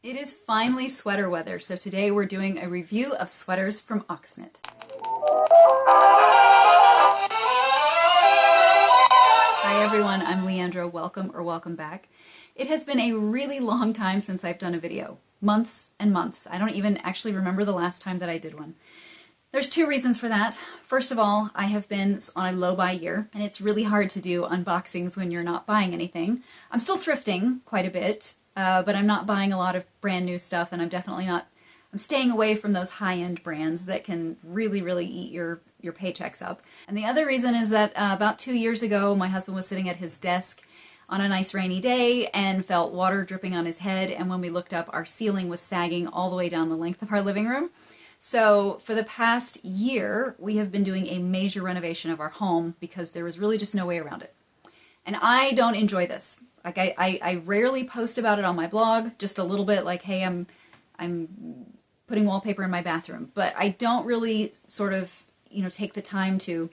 It is finally sweater weather, so today we're doing a review of sweaters from Oxknit. Hi everyone, I'm Leandra. Welcome or welcome back. It has been a really long time since I've done a video. Months and months. I don't even actually remember the last time that I did one. There's two reasons for that. First of all, I have been on a low buy year, and it's really hard to do unboxings when you're not buying anything. I'm still thrifting quite a bit, but I'm not buying a lot of brand new stuff, and I'm staying away from those high-end brands that can really eat your paychecks up. And the other reason is that about 2 years ago, my husband was sitting at his desk on a nice rainy day and felt water dripping on his head, and when we looked up, our ceiling was sagging all the way down the length of our living room. So for the past year, we have been doing a major renovation of our home because there was really just no way around it. And I don't enjoy this. Like I rarely post about it on my blog, just a little bit like, hey, I'm putting wallpaper in my bathroom, but I don't really sort of, take the time to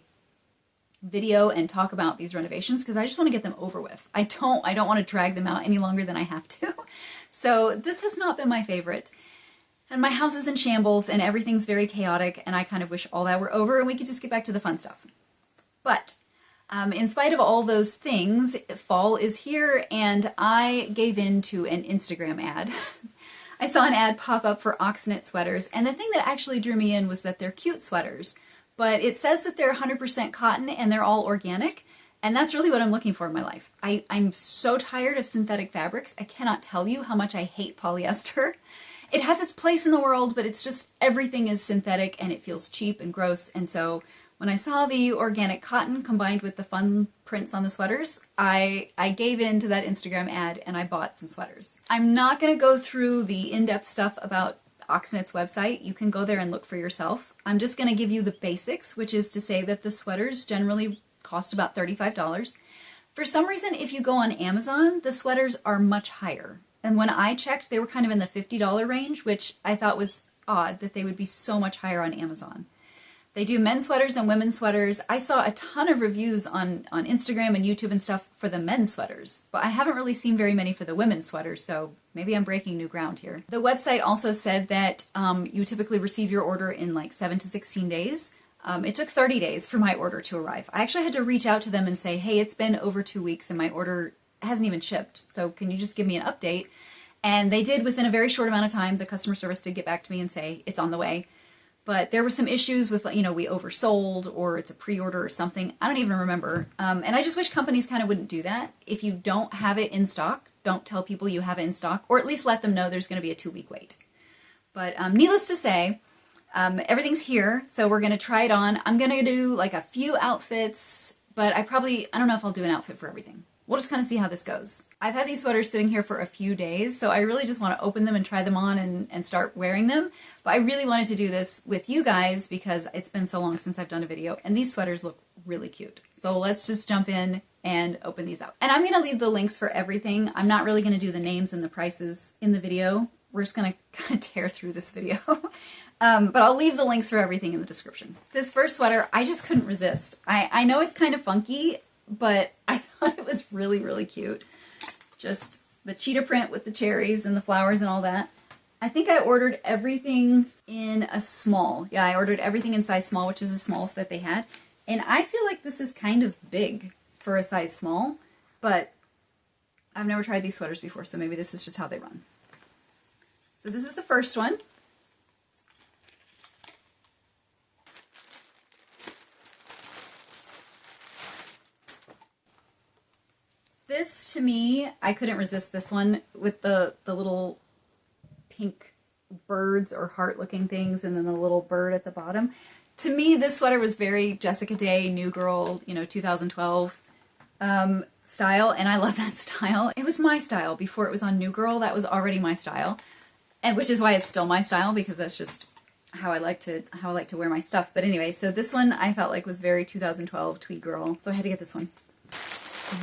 video and talk about these renovations because I just want to get them over with. I don't want to drag them out any longer than I have to. So this has not been my favorite. And my house is in shambles and everything's very chaotic, and I kind of wish all that were over and we could just get back to the fun stuff. But in spite of all those things, fall is here, and I gave in to an Instagram ad. I saw an ad pop up for Oxknit sweaters, and the thing that actually drew me in was that they're cute sweaters, but it says that they're 100% cotton and they're all organic, and that's really what I'm looking for in my life. I'm so tired of synthetic fabrics. I cannot tell you how much I hate polyester. It has its place in the world, but it's just everything is synthetic and it feels cheap and gross. And so when I saw the organic cotton combined with the fun prints on the sweaters, I gave in to that Instagram ad and I bought some sweaters. I'm not going to go through the in-depth stuff about Oxknit's website. You can go there and look for yourself. I'm just going to give you the basics, which is to say that the sweaters generally cost about $35. For some reason, if you go on Amazon, the sweaters are much higher. And when I checked, they were kind of in the $50 range, which I thought was odd that they would be so much higher on Amazon. They do men's sweaters and women's sweaters. I saw a ton of reviews on Instagram and YouTube and stuff for the men's sweaters, but I haven't really seen very many for the women's sweaters, so maybe I'm breaking new ground here. The website also said that you typically receive your order in like 7 to 16 days. It took 30 days for my order to arrive. I actually had to reach out to them and say, hey, it's been over 2 weeks and my order hasn't even shipped, so can you just give me an update? And they did within a very short amount of time. The customer service did get back to me and say it's on the way. But there were some issues with, we oversold or it's a pre-order or something. I don't even remember. And I just wish companies kind of wouldn't do that. If you don't have it in stock, don't tell people you have it in stock, or at least let them know there's going to be a 2-week wait. But needless to say, everything's here, so we're going to try it on. I'm going to do like a few outfits, but I don't know if I'll do an outfit for everything. We'll just kind of see how this goes. I've had these sweaters sitting here for a few days, so I really just want to open them and try them on and start wearing them. But I really wanted to do this with you guys because it's been so long since I've done a video, and these sweaters look really cute. So let's just jump in and open these out. And I'm going to leave the links for everything. I'm not really going to do the names and the prices in the video. We're just going to kind of tear through this video. But I'll leave the links for everything in the description. This first sweater, I just couldn't resist. I know it's kind of funky, but I thought it was really cute. Just the cheetah print with the cherries and the flowers and all that. I think I ordered everything in a small. Yeah, I ordered everything in size small, which is the smallest that they had. And I feel like this is kind of big for a size small, but I've never tried these sweaters before, so maybe this is just how they run. So this is the first one. This, to me, I couldn't resist this one with the little pink birds or heart-looking things and then the little bird at the bottom. To me, this sweater was very Jessica Day, New Girl, 2012 style, and I love that style. It was my style before it was on New Girl. That was already my style, and which is why it's still my style, because that's just how I like to wear my stuff. But anyway, so this one I felt like was very 2012 Tweed Girl, so I had to get this one.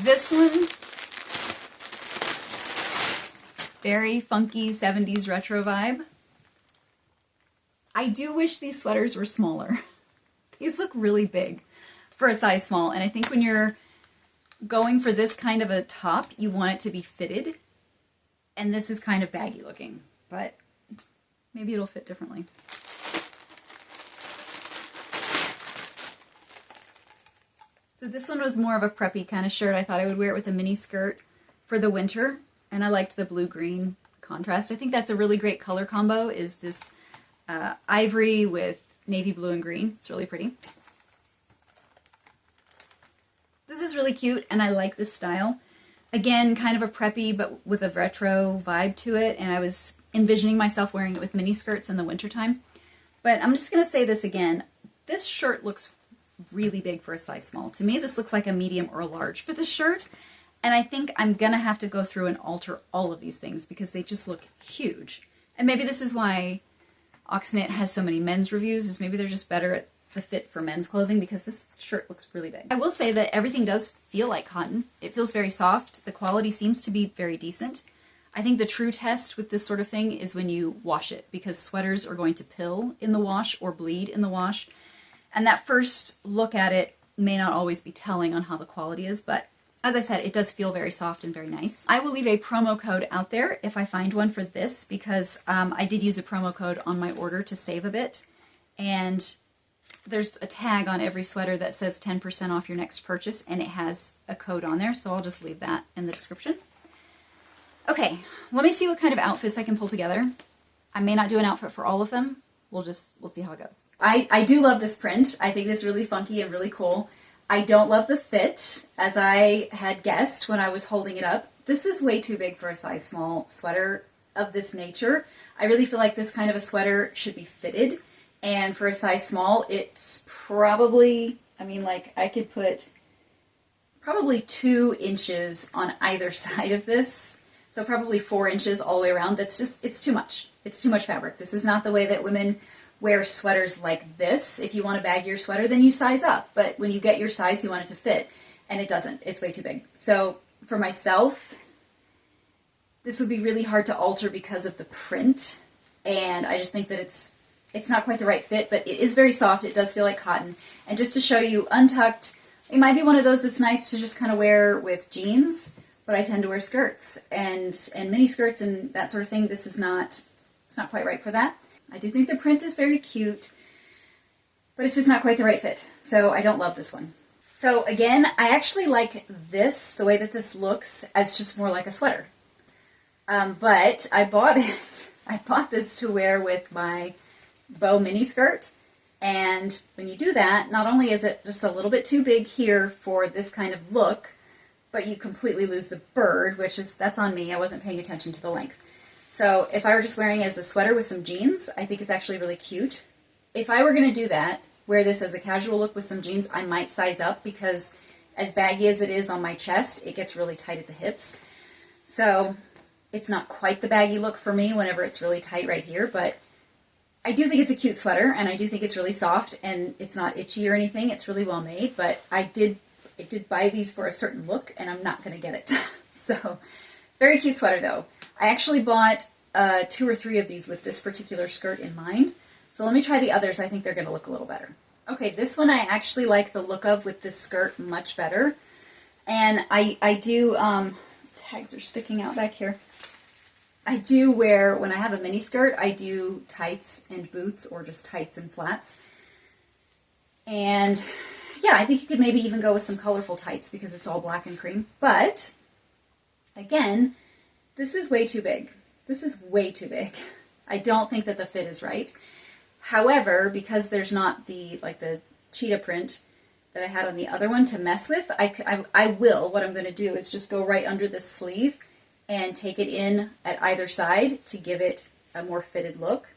This one, very funky 70s retro vibe. I do wish these sweaters were smaller. These look really big for a size small, and I think when you're going for this kind of a top, you want it to be fitted, and this is kind of baggy looking. but maybe it'll fit differently. So this one was more of a preppy kind of shirt. I thought I would wear it with a mini skirt for the winter, and I liked the blue-green contrast. I think that's a really great color combo, is this ivory with navy blue and green. It's really pretty. This is really cute, and I like this style. Again, kind of a preppy, but with a retro vibe to it, and I was envisioning myself wearing it with mini skirts in the wintertime. But I'm just going to say this again. This shirt looks really big for a size small. To me, this looks like a medium or a large for this shirt, and I think I'm gonna have to go through and alter all of these things because they just look huge. And maybe this is why Oxknit has so many men's reviews, is maybe they're just better at the fit for men's clothing, because this shirt looks really big. I will say that everything does feel like cotton. It feels very soft. The quality seems to be very decent. I think the true test with this sort of thing is when you wash it, because sweaters are going to pill in the wash or bleed in the wash. And that first look at it may not always be telling on how the quality is, but as I said, it does feel very soft and very nice. I will leave a promo code out there if I find one for this, because I did use a promo code on my order to save a bit. And there's a tag on every sweater that says 10% off your next purchase, and it has a code on there, so I'll just leave that in the description. Okay, let me see what kind of outfits I can pull together. I may not do an outfit for all of them. We'll see how it goes. I do love this print. I think it's really funky and really cool. I don't love the fit, as I had guessed when I was holding it up. This is way too big for a size small sweater of this nature. I really feel like this kind of a sweater should be fitted, and for a size small, it's probably, I mean, like, I could put probably 2 inches on either side of this, so probably 4 inches all the way around. That's just, it's too much. It's too much fabric. This is not the way that women wear sweaters like this. If you want to bag your sweater, then you size up. But when you get your size, you want it to fit, and it doesn't. It's way too big. So for myself, this would be really hard to alter because of the print, and I just think that it's not quite the right fit, but it is very soft. It does feel like cotton. And just to show you, untucked, it might be one of those that's nice to just kind of wear with jeans, but I tend to wear skirts and mini skirts and that sort of thing. This is not, it's not quite right for that. I do think the print is very cute, but it's just not quite the right fit. So I don't love this one. So again, I actually like this, the way that this looks, as just more like a sweater. But I bought it. I bought this to wear with my bow mini skirt. And when you do that, not only is it just a little bit too big here for this kind of look, but you completely lose the bird, which is, that's on me. I wasn't paying attention to the length. So if I were just wearing it as a sweater with some jeans, I think it's actually really cute. If I were going to do that, wear this as a casual look with some jeans, I might size up, because as baggy as it is on my chest, it gets really tight at the hips. So it's not quite the baggy look for me whenever it's really tight right here, but I do think it's a cute sweater, and I do think it's really soft, and it's not itchy or anything. It's really well made, but I did buy these for a certain look, and I'm not going to get it. So very cute sweater though. I actually bought 2 or 3 of these with this particular skirt in mind. So let me try the others. I think they're going to look a little better. Okay, this one I actually like the look of with this skirt much better. And I do, tags are sticking out back here. I do wear, when I have a mini skirt, I do tights and boots, or just tights and flats. And yeah, I think you could maybe even go with some colorful tights because it's all black and cream. But again, this is way too big. This is way too big. I don't think that the fit is right. However, because there's not the cheetah print that I had on the other one to mess with, I will. What I'm going to do is just go right under this sleeve and take it in at either side to give it a more fitted look.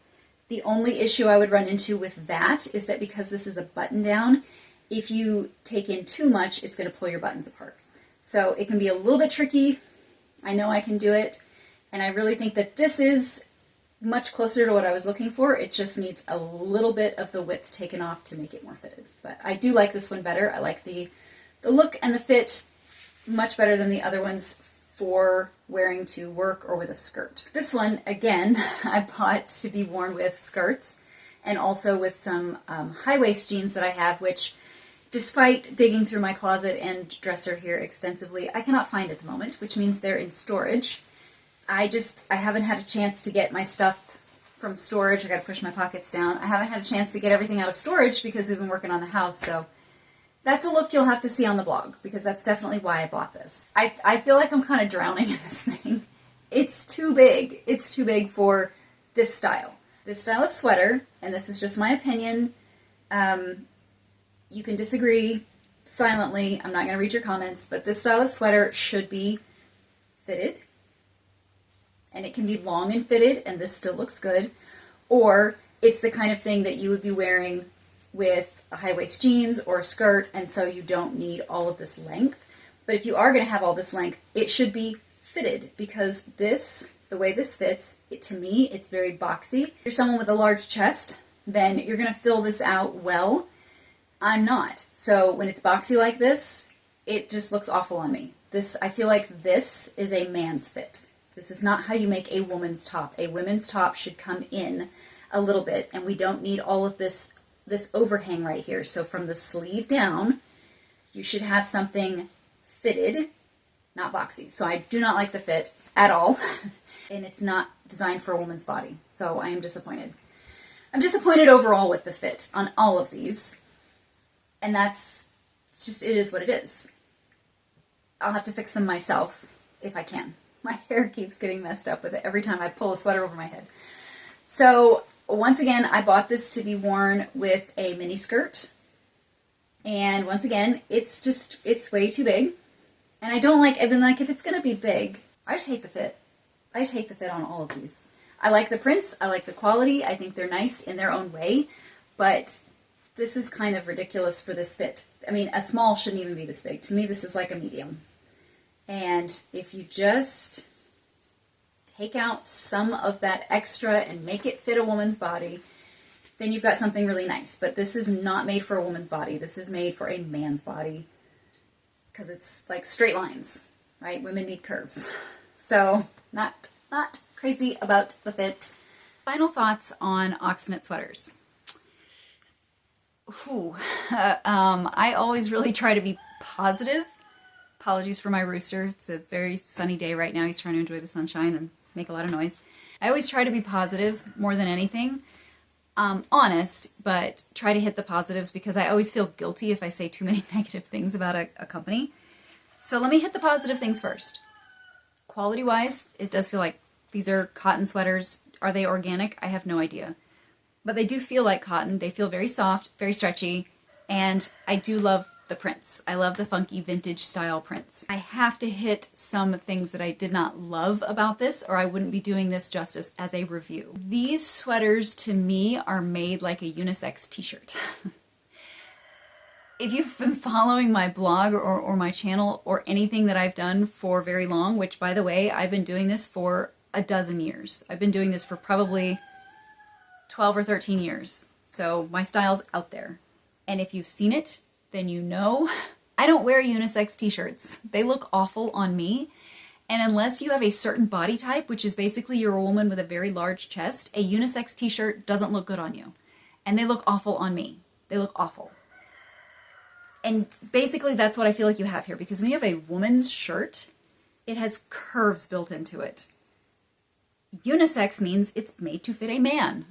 The only issue I would run into with that is that because this is a button down, if you take in too much, it's going to pull your buttons apart. So it can be a little bit tricky. I know I can do it, and I really think that this is much closer to what I was looking for. It just needs a little bit of the width taken off to make it more fitted. But I do like this one better. I like the look and the fit much better than the other ones for wearing to work or with a skirt. This one, again, I bought to be worn with skirts and also with some high-waist jeans that I have, which, despite digging through my closet and dresser here extensively, I cannot find at the moment, which means they're in storage. I haven't had a chance to get my stuff from storage. I got to push my pockets down. I haven't had a chance to get everything out of storage because we've been working on the house, so that's a look you'll have to see on the blog, because that's definitely why I bought this. I feel like I'm kind of drowning in this thing. It's too big. It's too big for this style. This style of sweater, and this is just my opinion, you can disagree silently. I'm not going to read your comments, but this style of sweater should be fitted. And it can be long and fitted, and this still looks good. Or it's the kind of thing that you would be wearing with a high-waist jeans or a skirt, and so you don't need all of this length. But if you are going to have all this length, it should be fitted, because this, the way this fits, to me, it's very boxy. If you're someone with a large chest, then you're going to fill this out well. I'm not. So when it's boxy like this, it just looks awful on me. I feel like this is a man's fit. This is not how you make a woman's top. A women's top should come in a little bit, and we don't need all of this overhang right here. So from the sleeve down, you should have something fitted, not boxy. So I do not like the fit at all, and it's not designed for a woman's body. So I am disappointed. I'm disappointed overall with the fit on all of these, and it's just, it is what it is. I'll have to fix them myself if I can. My hair keeps getting messed up with it every time I pull a sweater over my head. So once again, I bought this to be worn with a mini skirt. And once again, it's way too big. And I've been like, if it's going to be big, I just hate the fit. I just hate the fit on all of these. I like the prints. I like the quality. I think they're nice in their own way. But this is kind of ridiculous for this fit. I mean, a small shouldn't even be this big. To me, this is like a medium. And if you just take out some of that extra and make it fit a woman's body, then you've got something really nice. But this is not made for a woman's body. This is made for a man's body, because it's like straight lines, right? Women need curves. So not crazy about the fit. Final thoughts on Oxknit sweaters. I always really try to be positive. Apologies for my rooster. It's a very sunny day right now. He's trying to enjoy the sunshine and make a lot of noise. I always try to be positive more than anything. Honest, but try to hit the positives, because I always feel guilty if I say too many negative things about a company. So let me hit the positive things first. Quality-wise, it does feel like these are cotton sweaters. Are they organic? I have no idea. But they do feel like cotton. They feel very soft, very stretchy, and I do love the prints. I love the funky vintage style prints. I have to hit some things that I did not love about this, or I wouldn't be doing this justice as a review. These sweaters to me are made like a unisex t-shirt. If you've been following my blog or my channel or anything that I've done for very long, which by the way, I've been doing this for a dozen years. I've been doing this for probably 12 or 13 years. So my style's out there. And if you've seen it, then you know I don't wear unisex t-shirts. They look awful on me. And unless you have a certain body type, which is basically you're a woman with a very large chest, a unisex t-shirt doesn't look good on you. And they look awful on me. They look awful. And basically that's what I feel like you have here, because when you have a woman's shirt, it has curves built into it. Unisex means it's made to fit a man.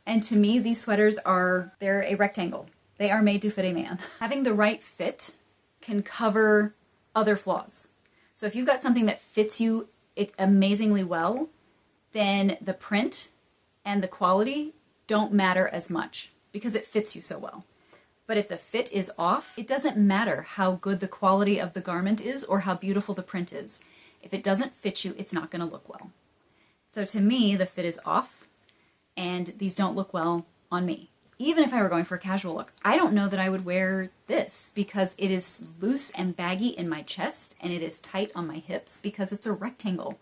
And to me, these sweaters they're a rectangle. They are made to fit a man. Having the right fit can cover other flaws. So if you've got something that fits you amazingly well, then the print and the quality don't matter as much because it fits you so well. But if the fit is off, it doesn't matter how good the quality of the garment is or how beautiful the print is. If it doesn't fit you, it's not going to look well. So to me, the fit is off, and these don't look well on me. Even if I were going for a casual look, I don't know that I would wear this because it is loose and baggy in my chest and it is tight on my hips because it's a rectangle.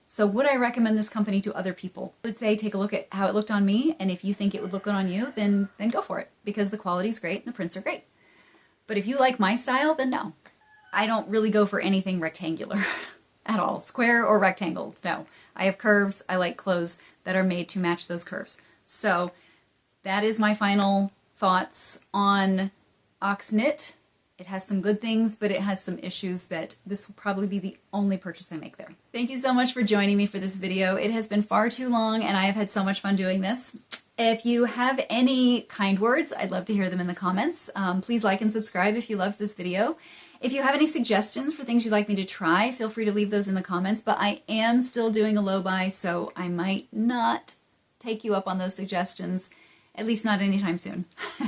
So would I recommend this company to other people? I would say take a look at how it looked on me, and if you think it would look good on you, then go for it, because the quality is great and the prints are great. But if you like my style, then no. I don't really go for anything rectangular at all. Square or rectangles, no. I have curves. I like clothes that are made to match those curves. So that is my final thoughts on Oxknit. It has some good things, but it has some issues that this will probably be the only purchase I make there. Thank you so much for joining me for this video. It has been far too long and I have had so much fun doing this. If you have any kind words, I'd love to hear them in the comments. Please like and subscribe if you loved this video. If you have any suggestions for things you'd like me to try, feel free to leave those in the comments, but I am still doing a low buy, so I might not take you up on those suggestions, at least not anytime soon,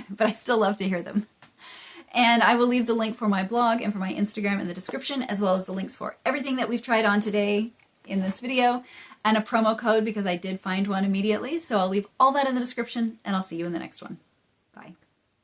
but I still love to hear them. And I will leave the link for my blog and for my Instagram in the description, as well as the links for everything that we've tried on today in this video, and a promo code because I did find one immediately. So I'll leave all that in the description, and I'll see you in the next one. Bye.